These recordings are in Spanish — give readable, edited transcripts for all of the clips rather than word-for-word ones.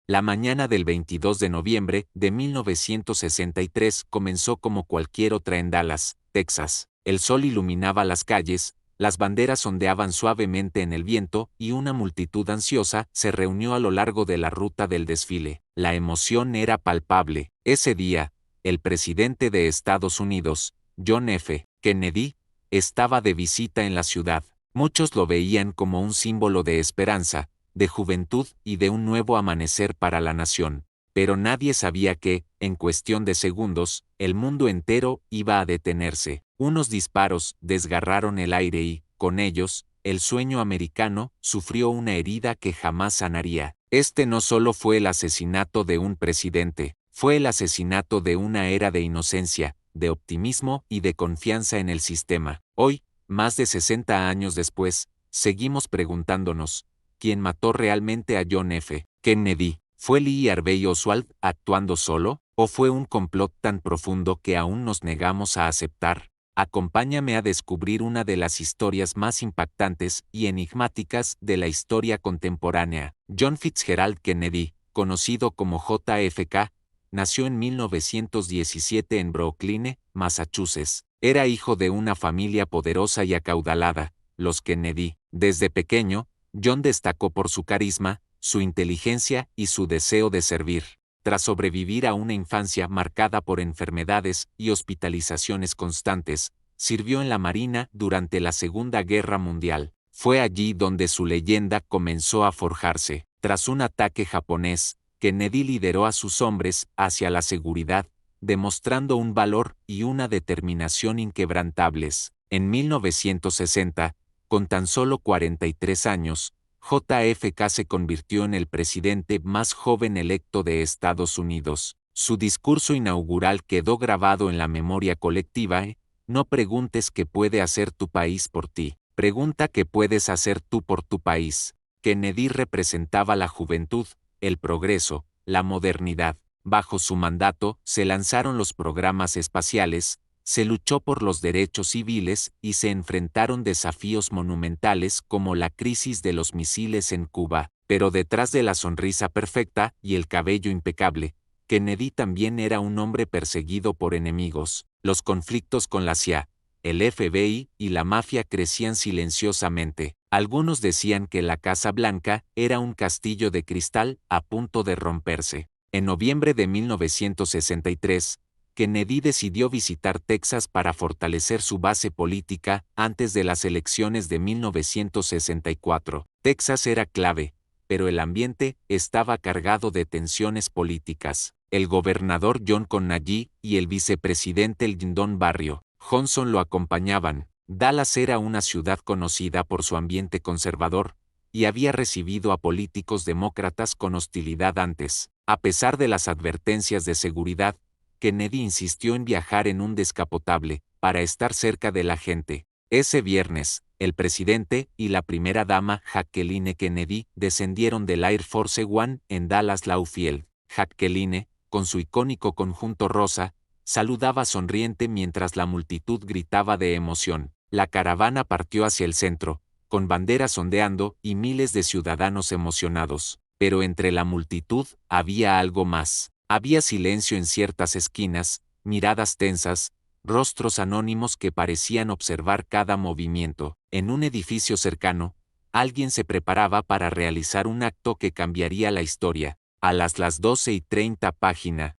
La mañana del 22 de noviembre de 1963 comenzó como cualquier otra en Dallas, Texas. El sol iluminaba las calles, las banderas ondeaban suavemente en el viento y una multitud ansiosa se reunió a lo largo de la ruta del desfile. La emoción era palpable. Ese día, el presidente de Estados Unidos, John F. Kennedy, estaba de visita en la ciudad. Muchos lo veían como un símbolo de esperanza, de juventud y de un nuevo amanecer para la nación. Pero nadie sabía que, en cuestión de segundos, el mundo entero iba a detenerse. Unos disparos desgarraron el aire y, con ellos, el sueño americano sufrió una herida que jamás sanaría. Este no solo fue el asesinato de un presidente, fue el asesinato de una era de inocencia, de optimismo y de confianza en el sistema. Hoy, más de 60 años después, seguimos preguntándonos, ¿quién mató realmente a John F. Kennedy? ¿Fue Lee Harvey Oswald actuando solo? ¿O fue un complot tan profundo que aún nos negamos a aceptar? Acompáñame a descubrir una de las historias más impactantes y enigmáticas de la historia contemporánea. John Fitzgerald Kennedy, conocido como JFK, nació en 1917 en Brookline, Massachusetts. Era hijo de una familia poderosa y acaudalada, los Kennedy. Desde pequeño, John destacó por su carisma, su inteligencia y su deseo de servir. Tras sobrevivir a una infancia marcada por enfermedades y hospitalizaciones constantes, sirvió en la Marina durante la Segunda Guerra Mundial. Fue allí donde su leyenda comenzó a forjarse. Tras un ataque japonés, Kennedy lideró a sus hombres hacia la seguridad, demostrando un valor y una determinación inquebrantables. En 1960, con tan solo 43 años, JFK se convirtió en el presidente más joven electo de Estados Unidos. Su discurso inaugural quedó grabado en la memoria colectiva. No preguntes qué puede hacer tu país por ti, pregunta qué puedes hacer tú por tu país. Kennedy representaba la juventud, el progreso, la modernidad. Bajo su mandato se lanzaron los programas espaciales, se luchó por los derechos civiles y se enfrentaron desafíos monumentales como la crisis de los misiles en Cuba. Pero detrás de la sonrisa perfecta y el cabello impecable, Kennedy también era un hombre perseguido por enemigos. Los conflictos con la CIA, el FBI y la mafia crecían silenciosamente. Algunos decían que la Casa Blanca era un castillo de cristal a punto de romperse. En noviembre de 1963, Kennedy decidió visitar Texas para fortalecer su base política antes de las elecciones de 1964. Texas era clave, pero el ambiente estaba cargado de tensiones políticas. El gobernador John Connaught y el vicepresidente Lyndon Barrio Johnson lo acompañaban. Dallas era una ciudad conocida por su ambiente conservador, y había recibido a políticos demócratas con hostilidad antes. A pesar de las advertencias de seguridad, Kennedy insistió en viajar en un descapotable, para estar cerca de la gente. Ese viernes, el presidente y la primera dama Jacqueline Kennedy descendieron del Air Force One en Dallas Lafayette. Jacqueline, con su icónico conjunto rosa, saludaba sonriente mientras la multitud gritaba de emoción. La caravana partió hacia el centro, con banderas ondeando y miles de ciudadanos emocionados. Pero entre la multitud había algo más. Había silencio en ciertas esquinas, miradas tensas, rostros anónimos que parecían observar cada movimiento. En un edificio cercano, alguien se preparaba para realizar un acto que cambiaría la historia. A las 12:30 página,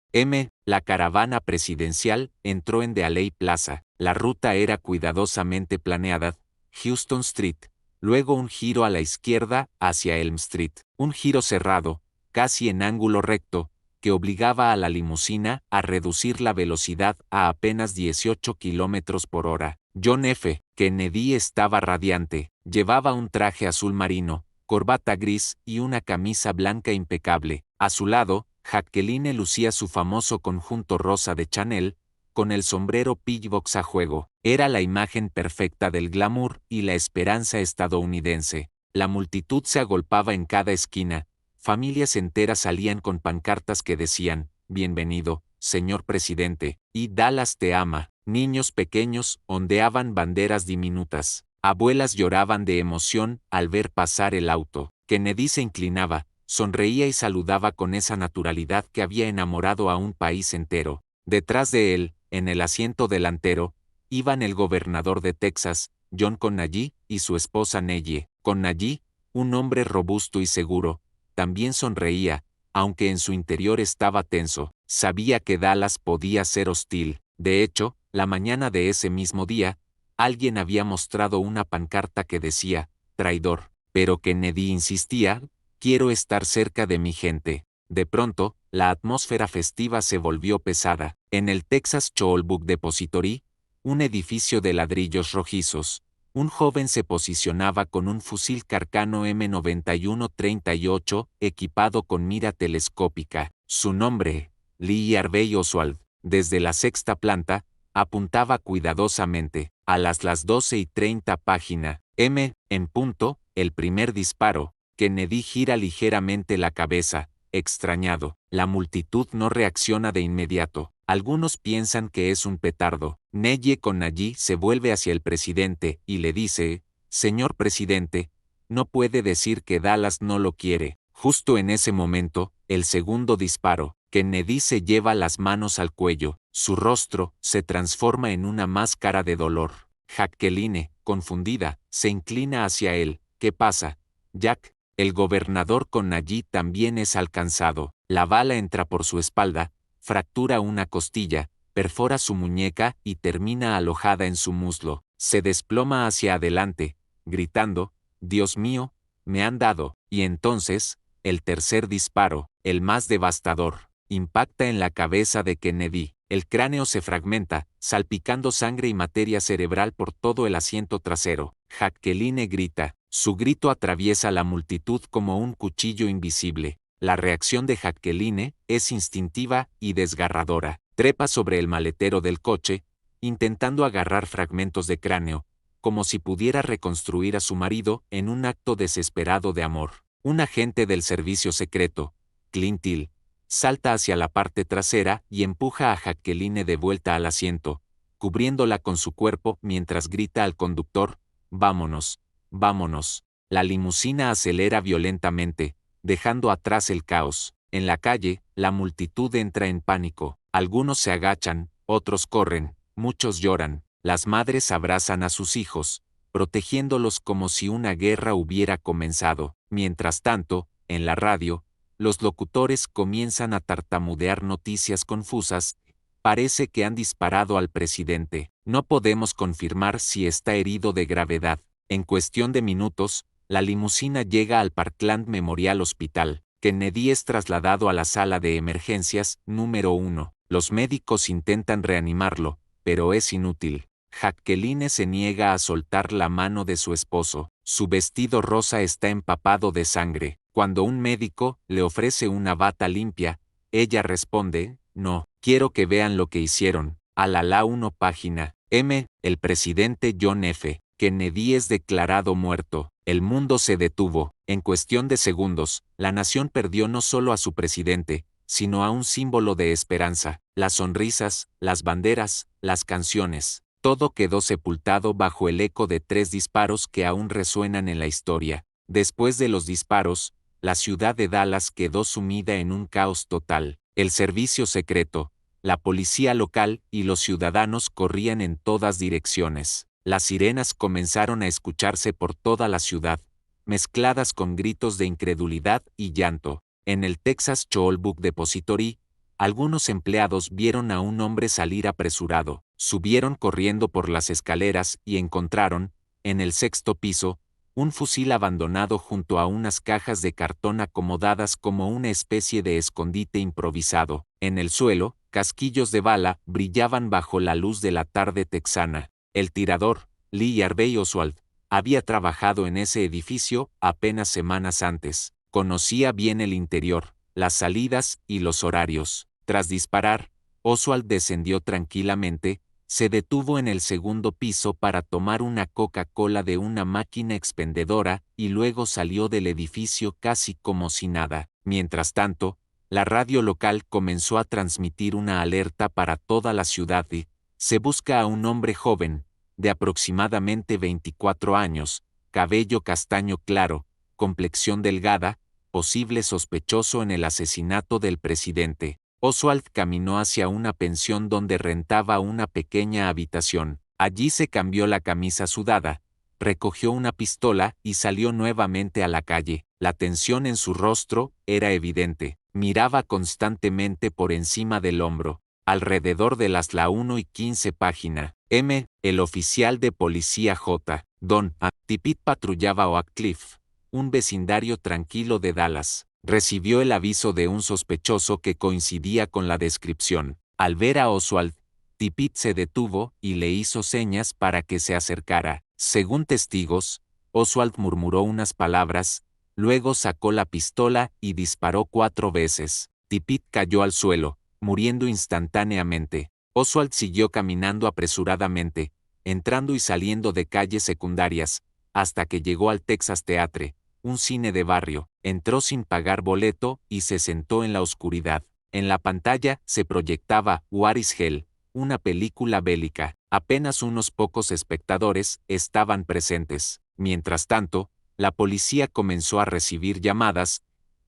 la caravana presidencial entró en Dealey Plaza. La ruta era cuidadosamente planeada, Houston Street, luego un giro a la izquierda hacia Elm Street, un giro cerrado, casi en ángulo recto, que obligaba a la limusina a reducir la velocidad a apenas 18 kilómetros por hora. John F. Kennedy estaba radiante, llevaba un traje azul marino, corbata gris y una camisa blanca impecable. A su lado, Jacqueline lucía su famoso conjunto rosa de Chanel, con el sombrero pillbox a juego. Era la imagen perfecta del glamour y la esperanza estadounidense. La multitud se agolpaba en cada esquina. Familias enteras salían con pancartas que decían, «Bienvenido, señor presidente», y «Dallas te ama». Niños pequeños ondeaban banderas diminutas. Abuelas lloraban de emoción al ver pasar el auto. Kennedy se inclinaba, sonreía y saludaba con esa naturalidad que había enamorado a un país entero. Detrás de él, en el asiento delantero, iban el gobernador de Texas, John Connally, y su esposa Nellie. Connally, un hombre robusto y seguro, también sonreía, aunque en su interior estaba tenso. Sabía que Dallas podía ser hostil. De hecho, la mañana de ese mismo día, alguien había mostrado una pancarta que decía, traidor, pero Kennedy insistía, quiero estar cerca de mi gente. De pronto, la atmósfera festiva se volvió pesada. En el Texas Chool Book Depository, un edificio de ladrillos rojizos, un joven se posicionaba con un fusil Carcano M91-38 equipado con mira telescópica. Su nombre, Lee Harvey Oswald, desde la sexta planta, apuntaba cuidadosamente. A las 12:30 página, en punto, el primer disparo. Kennedy gira ligeramente la cabeza, extrañado. La multitud no reacciona de inmediato. Algunos piensan que es un petardo. Nellie Connally se vuelve hacia el presidente y le dice, señor presidente, no puede decir que Dallas no lo quiere. Justo en ese momento, el segundo disparo. Kennedy se lleva las manos al cuello. Su rostro se transforma en una máscara de dolor. Jacqueline, confundida, se inclina hacia él. ¿Qué pasa, Jack? El gobernador Connally también es alcanzado. La bala entra por su espalda, fractura una costilla, perfora su muñeca y termina alojada en su muslo. Se desploma hacia adelante, gritando, Dios mío, me han dado. Y entonces, el tercer disparo, el más devastador, impacta en la cabeza de Kennedy. El cráneo se fragmenta, salpicando sangre y materia cerebral por todo el asiento trasero. Jacqueline grita. Su grito atraviesa la multitud como un cuchillo invisible. La reacción de Jacqueline es instintiva y desgarradora. Trepa sobre el maletero del coche, intentando agarrar fragmentos de cráneo, como si pudiera reconstruir a su marido en un acto desesperado de amor. Un agente del servicio secreto, Clint Hill, salta hacia la parte trasera y empuja a Jacqueline de vuelta al asiento, cubriéndola con su cuerpo mientras grita al conductor, vámonos, vámonos. La limusina acelera violentamente, dejando atrás el caos. En la calle, la multitud entra en pánico. Algunos se agachan, otros corren, muchos lloran. Las madres abrazan a sus hijos, protegiéndolos como si una guerra hubiera comenzado. Mientras tanto, en la radio, los locutores comienzan a tartamudear noticias confusas. Parece que han disparado al presidente. No podemos confirmar si está herido de gravedad. En cuestión de minutos, la limusina llega al Parkland Memorial Hospital. Kennedy es trasladado a la sala de emergencias número 1. Los médicos intentan reanimarlo, pero es inútil. Jacqueline se niega a soltar la mano de su esposo. Su vestido rosa está empapado de sangre. Cuando un médico le ofrece una bata limpia, ella responde, no, quiero que vean lo que hicieron. A la 1 página. El presidente John F. Kennedy es declarado muerto. El mundo se detuvo. En cuestión de segundos, la nación perdió no solo a su presidente, sino a un símbolo de esperanza. Las sonrisas, las banderas, las canciones. Todo quedó sepultado bajo el eco de 3 disparos que aún resuenan en la historia. Después de los disparos, la ciudad de Dallas quedó sumida en un caos total. El servicio secreto, la policía local y los ciudadanos corrían en todas direcciones. Las sirenas comenzaron a escucharse por toda la ciudad, mezcladas con gritos de incredulidad y llanto. En el Texas Chool Book Depository, algunos empleados vieron a un hombre salir apresurado. Subieron corriendo por las escaleras y encontraron, en el 6º piso, un fusil abandonado junto a unas cajas de cartón acomodadas como una especie de escondite improvisado. En el suelo, casquillos de bala brillaban bajo la luz de la tarde texana. El tirador, Lee Harvey Oswald, había trabajado en ese edificio apenas semanas antes. Conocía bien el interior, las salidas y los horarios. Tras disparar, Oswald descendió tranquilamente, se detuvo en el 2º piso para tomar una Coca-Cola de una máquina expendedora y luego salió del edificio casi como si nada. Mientras tanto, la radio local comenzó a transmitir una alerta para toda la ciudad y se busca a un hombre joven, de aproximadamente 24 años, cabello castaño claro, complexión delgada, posible sospechoso en el asesinato del presidente. Oswald caminó hacia una pensión donde rentaba una pequeña habitación. Allí se cambió la camisa sudada, recogió una pistola y salió nuevamente a la calle. La tensión en su rostro era evidente. Miraba constantemente por encima del hombro. Alrededor de las 1:15 página. M. El oficial de policía J. Don A. Tippit patrullaba Oak Cliff, un vecindario tranquilo de Dallas. Recibió el aviso de un sospechoso que coincidía con la descripción. Al ver a Oswald, Tippit se detuvo y le hizo señas para que se acercara. Según testigos, Oswald murmuró unas palabras, luego sacó la pistola y disparó 4 veces. Tippit cayó al suelo, muriendo instantáneamente. Oswald siguió caminando apresuradamente, entrando y saliendo de calles secundarias, hasta que llegó al Texas Theatre, un cine de barrio. Entró sin pagar boleto y se sentó en la oscuridad. En la pantalla se proyectaba What is Hell, una película bélica. Apenas unos pocos espectadores estaban presentes. Mientras tanto, la policía comenzó a recibir llamadas.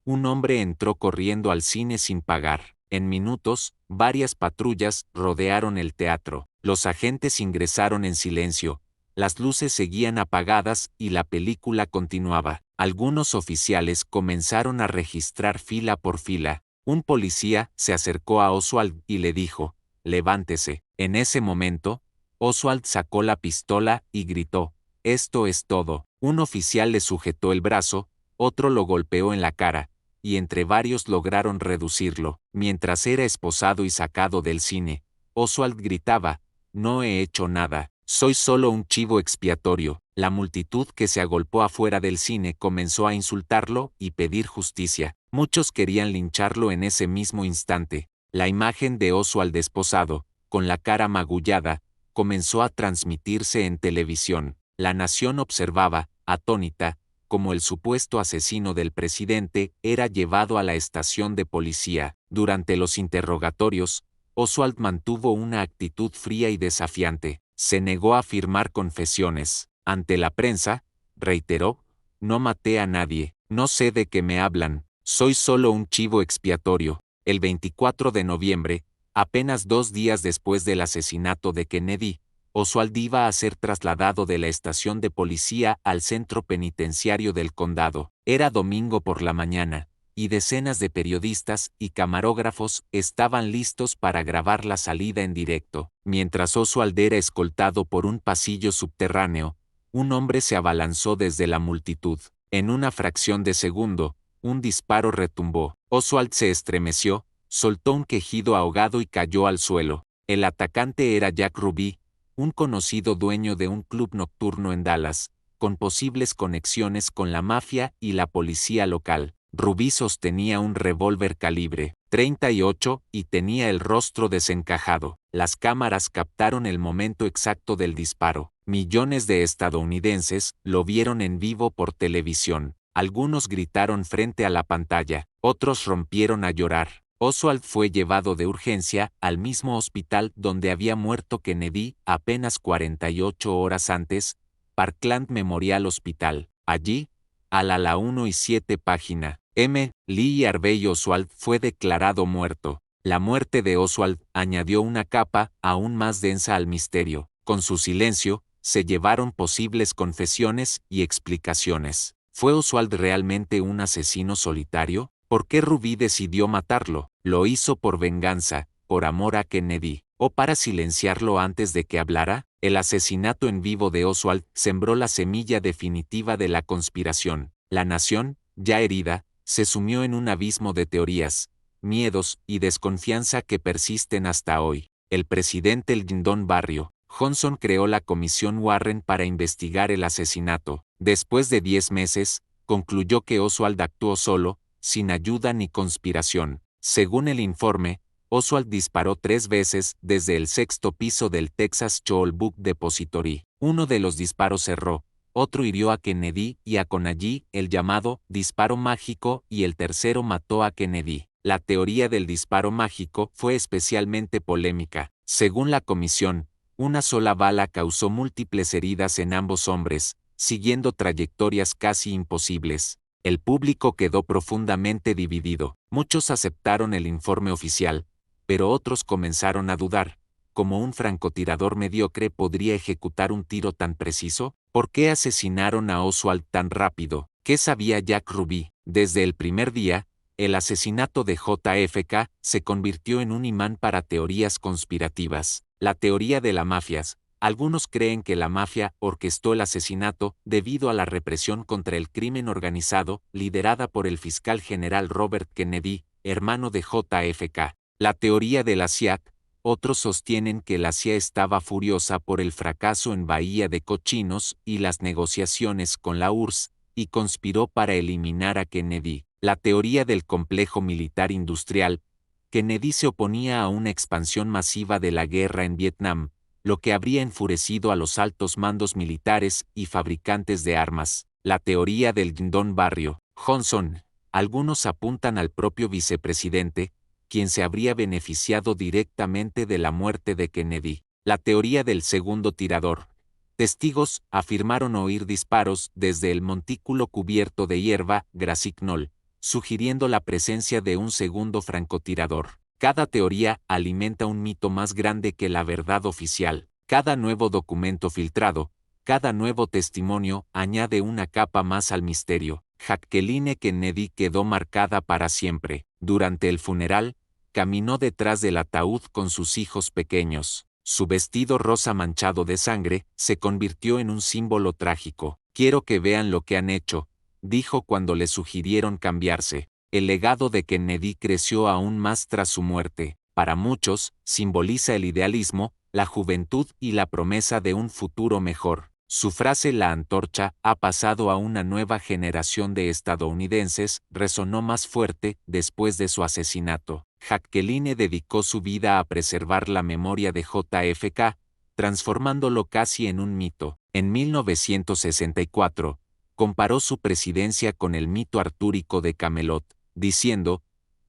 Un hombre entró corriendo al cine sin pagar. En minutos, varias patrullas rodearon el teatro. Los agentes ingresaron en silencio. Las luces seguían apagadas y la película continuaba. Algunos oficiales comenzaron a registrar fila por fila. Un policía se acercó a Oswald y le dijo, «Levántese». En ese momento, Oswald sacó la pistola y gritó, «Esto es todo». Un oficial le sujetó el brazo, otro lo golpeó en la cara, y entre varios lograron reducirlo. Mientras era esposado y sacado del cine, Oswald gritaba, «No he hecho nada, soy solo un chivo expiatorio». La multitud que se agolpó afuera del cine comenzó a insultarlo y pedir justicia. Muchos querían lincharlo en ese mismo instante. La imagen de Oswald esposado, con la cara magullada, comenzó a transmitirse en televisión. La nación observaba, atónita, como el supuesto asesino del presidente era llevado a la estación de policía. Durante los interrogatorios, Oswald mantuvo una actitud fría y desafiante. Se negó a firmar confesiones. Ante la prensa, reiteró, «No maté a nadie, no sé de qué me hablan, soy solo un chivo expiatorio». El 24 de noviembre, apenas 2 días después del asesinato de Kennedy, Oswald iba a ser trasladado de la estación de policía al centro penitenciario del condado. Era domingo por la mañana, y decenas de periodistas y camarógrafos estaban listos para grabar la salida en directo. Mientras Oswald era escoltado por un pasillo subterráneo, un hombre se abalanzó desde la multitud. En una fracción de segundo, un disparo retumbó. Oswald se estremeció, soltó un quejido ahogado y cayó al suelo. El atacante era Jack Ruby, un conocido dueño de un club nocturno en Dallas, con posibles conexiones con la mafia y la policía local. Ruby sostenía un revólver calibre .38 y tenía el rostro desencajado. Las cámaras captaron el momento exacto del disparo. Millones de estadounidenses lo vieron en vivo por televisión. Algunos gritaron frente a la pantalla, otros rompieron a llorar. Oswald fue llevado de urgencia al mismo hospital donde había muerto Kennedy apenas 48 horas antes, Parkland Memorial Hospital. Allí, a la 1:07 página, M. Lee Harvey Oswald fue declarado muerto. La muerte de Oswald añadió una capa aún más densa al misterio. Con su silencio, se llevaron posibles confesiones y explicaciones. ¿Fue Oswald realmente un asesino solitario? ¿Por qué Ruby decidió matarlo? ¿Lo hizo por venganza, por amor a Kennedy, o para silenciarlo antes de que hablara? El asesinato en vivo de Oswald sembró la semilla definitiva de la conspiración. La nación, ya herida, se sumió en un abismo de teorías, miedos y desconfianza que persisten hasta hoy. El presidente Lyndon Barrio Johnson creó la Comisión Warren para investigar el asesinato. Después de 10 meses, concluyó que Oswald actuó solo, sin ayuda ni conspiración. Según el informe, Oswald disparó 3 veces desde el 6º piso del Texas Shoal Book Depository. Uno de los disparos cerró, otro hirió a Kennedy y a Conallí, el llamado disparo mágico, y el tercero mató a Kennedy. La teoría del disparo mágico fue especialmente polémica. Según la comisión, una sola bala causó múltiples heridas en ambos hombres, siguiendo trayectorias casi imposibles. El público quedó profundamente dividido. Muchos aceptaron el informe oficial, pero otros comenzaron a dudar. ¿Cómo un francotirador mediocre podría ejecutar un tiro tan preciso? ¿Por qué asesinaron a Oswald tan rápido? ¿Qué sabía Jack Ruby? Desde el primer día, el asesinato de JFK se convirtió en un imán para teorías conspirativas. La teoría de la mafia. Algunos creen que la mafia orquestó el asesinato debido a la represión contra el crimen organizado liderada por el fiscal general Robert Kennedy, hermano de JFK. La teoría de la CIA. Otros sostienen que la CIA estaba furiosa por el fracaso en Bahía de Cochinos y las negociaciones con la URSS, y conspiró para eliminar a Kennedy. La teoría del complejo militar industrial. Kennedy se oponía a una expansión masiva de la guerra en Vietnam, lo que habría enfurecido a los altos mandos militares y fabricantes de armas. La teoría del Don Barrio. Johnson. Algunos apuntan al propio vicepresidente, quien se habría beneficiado directamente de la muerte de Kennedy. La teoría del segundo tirador. Testigos afirmaron oír disparos desde el montículo cubierto de hierba, Grassy Knoll, sugiriendo la presencia de un segundo francotirador. Cada teoría alimenta un mito más grande que la verdad oficial. Cada nuevo documento filtrado, cada nuevo testimonio añade una capa más al misterio. Jacqueline Kennedy quedó marcada para siempre. Durante el funeral, caminó detrás del ataúd con sus hijos pequeños. Su vestido rosa manchado de sangre se convirtió en un símbolo trágico. Quiero que vean lo que han hecho, dijo cuando le sugirieron cambiarse. El legado de Kennedy creció aún más tras su muerte. Para muchos, simboliza el idealismo, la juventud y la promesa de un futuro mejor. Su frase "la antorcha ha pasado a una nueva generación de estadounidenses" resonó más fuerte después de su asesinato. Jacqueline dedicó su vida a preservar la memoria de JFK, transformándolo casi en un mito. En 1964, comparó su presidencia con el mito artúrico de Camelot, diciendo: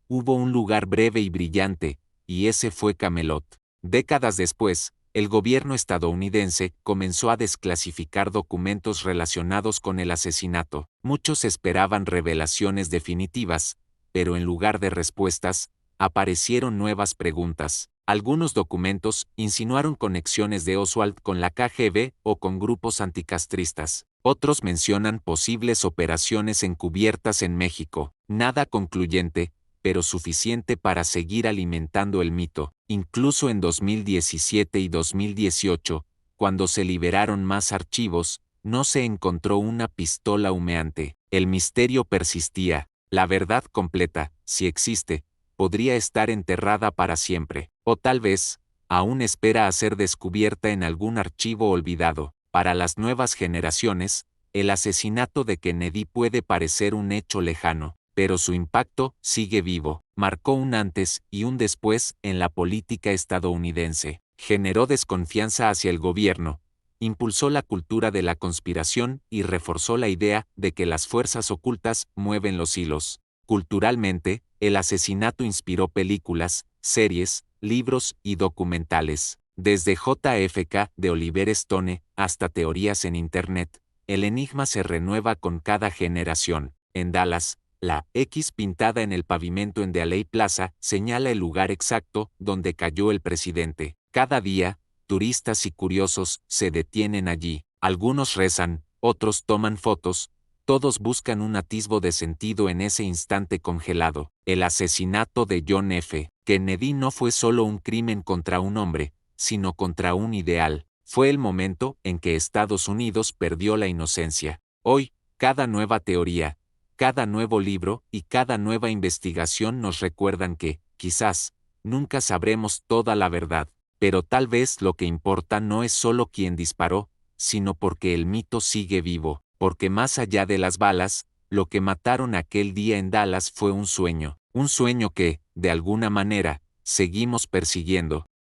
"Hubo un lugar breve y brillante, y ese fue Camelot". Décadas después, el gobierno estadounidense comenzó a desclasificar documentos relacionados con el asesinato. Muchos esperaban revelaciones definitivas, pero en lugar de respuestas, aparecieron nuevas preguntas. Algunos documentos insinuaron conexiones de Oswald con la KGB o con grupos anticastristas. Otros mencionan posibles operaciones encubiertas en México. Nada concluyente, pero suficiente para seguir alimentando el mito. Incluso en 2017 y 2018, cuando se liberaron más archivos, no se encontró una pistola humeante. El misterio persistía. La verdad completa, si existe, podría estar enterrada para siempre. O tal vez, aún espera a ser descubierta en algún archivo olvidado. Para las nuevas generaciones, el asesinato de Kennedy puede parecer un hecho lejano, pero su impacto sigue vivo. Marcó un antes y un después en la política estadounidense. Generó desconfianza hacia el gobierno, impulsó la cultura de la conspiración y reforzó la idea de que las fuerzas ocultas mueven los hilos. Culturalmente, el asesinato inspiró películas, series, libros y documentales. Desde JFK de Oliver Stone hasta teorías en Internet, el enigma se renueva con cada generación. En Dallas, la X pintada en el pavimento en Dealey Plaza señala el lugar exacto donde cayó el presidente. Cada día, turistas y curiosos se detienen allí. Algunos rezan, otros toman fotos, todos buscan un atisbo de sentido en ese instante congelado. El asesinato de John F. Kennedy no fue solo un crimen contra un hombre, sino contra un ideal. Fue el momento en que Estados Unidos perdió la inocencia. Hoy, cada nueva teoría, cada nuevo libro y cada nueva investigación nos recuerdan que, quizás, nunca sabremos toda la verdad, pero tal vez lo que importa no es solo quién disparó, sino porque el mito sigue vivo, porque más allá de las balas, lo que mataron aquel día en Dallas fue un sueño que, de alguna manera, seguimos persiguiendo.